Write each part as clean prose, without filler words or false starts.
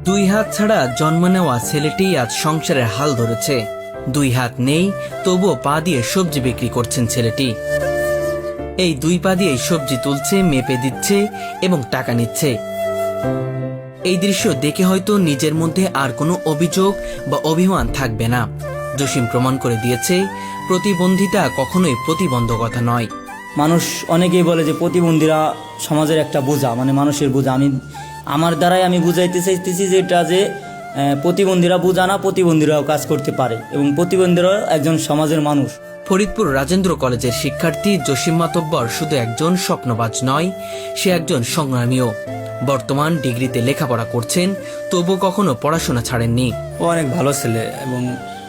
দুই হাত ছাড়া জন্ম নেওয়া ছেলেটি আজ সংসারের হাল ধরেছে। দুই হাত নেই, তবুও পা দিয়ে সবজি বিক্রি করছেন ছেলেটি। এই দুই পা দিয়ে সবজি তুলছে, মেপে দিচ্ছে এবং টাকা নিচ্ছে। এই দৃশ্য দেখে হয়তো নিজের মধ্যে আর কোনো অভিযোগ বা অভিমান থাকবে না। জসিম প্রমাণ করে দিয়েছে, প্রতিবন্ধিতা কখনোই প্রতিবন্ধকতা নয়। মানুষ অনেকেই বলে যে প্রতিবন্ধীরা সমাজের একটা বোঝা, মানে মানুষের বোঝা। আমার দ্বারাই আমি বুঝাইতে চাইতেছি যেটা যে প্রতিবন্ধীরা বোঝা না, প্রতিবন্ধীরাও কাজ করতে পারে এবং প্রতিবন্ধীরাও একজন সমাজের মানুষ। ফরিদপুর রাজেন্দ্র কলেজের শিক্ষার্থী জসিম মাতব্বর শুধু একজন স্বপ্নবাজ নয়, সে একজন সংগ্রামীও। বর্তমান ডিগ্রিতে লেখাপড়া করছেন, তবু কখনো পড়াশোনা ছাড়েননি। ও অনেক ভালো ছেলে এবং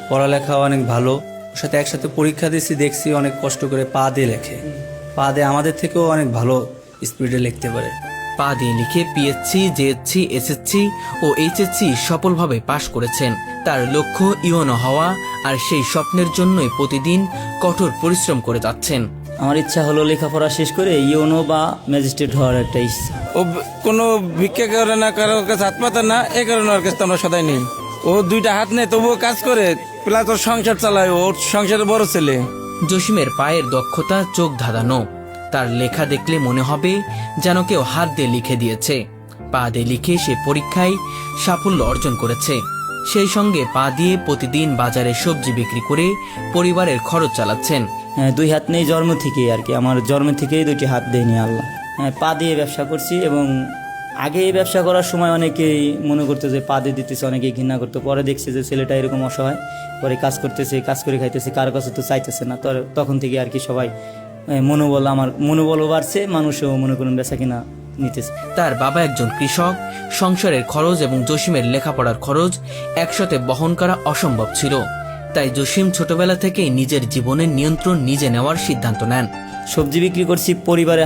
পড়ালেখা অনেক ভালো। ওর সাথে একসাথে পরীক্ষা দিয়েছি, দেখছি অনেক কষ্ট করে পা দিয়ে লেখে। পা দিয়ে আমাদের থেকেও অনেক ভালো স্পিডে লিখতে পারে। পা দিয়ে লিখে পিএসসি, জেএসসি, এসএসসি ও এইচএসসি সফলভাবে পাশ করেছেন। তার লক্ষ্য ইউনো হওয়া, আর সেই স্বপ্নের জন্যই প্রতিদিন কঠোর পরিশ্রম করে যাচ্ছেন। আমার ইচ্ছা হলো লেখাপড়া শেষ করে ইউনো বা ম্যাজিস্ট্রেট হওয়ার একটা ইচ্ছা। ও কোনো ভিক্ষা করে না, কারোর কাছে হাত পাতে না, এই কারণে ওর কাছে আমরা সদাই নেই। ও দুইটা হাত নেই, তবুও কাজ করে, প্লাস ওর সংসার চালায়। ওর সংসারের বড় ছেলে। জসিমের পায়ের দক্ষতা চোখ ধাঁধানো। তার লেখা দেখলে মনে হবে যেন কেউ হাত দিয়ে লিখে দিয়েছে। পা দিয়ে লিখে সে পরীক্ষায় সাফল্য অর্জন করেছে। সেই সঙ্গে পা দিয়ে প্রতিদিন বাজারে সবজি বিক্রি করে পরিবারের খরচ চালাচ্ছেন। দুই হাত নেই জন্ম থেকেই আর কি, আমার জন্ম থেকেই দুইটি হাত দেয়নি আল্লাহ। পা দিয়ে ব্যবসা করছি এবং আগে এই ব্যবসা করার সময় অনেকেই মনে করতো যে পা দিয়ে দিতেছে, অনেকেই ঘৃণা করতো। পরে দেখছি যে ছেলেটা এরকম অসহায়, পরে কাজ করতেছে, কাজ করে খাইতেছে, কারো কাছে তো চাইতেছে না। তখন থেকে আর কি সবাই আমার মনোবলও বাড়ছে, মানুষও মনে করুন বেচা কিনা নিতেছে। তার বাবা একজন কৃষক। সংসারের খরচ এবং জসিমের লেখাপড়ার খরচ একসাথে বহন করা অসম্ভব ছিল। তাই জসিম ছোটবেলা থেকেই নিজের জীবনের নিয়ন্ত্রণ নিজে নেওয়ার সিদ্ধান্ত নেন। সবজি বিক্রি করছি পরিবারে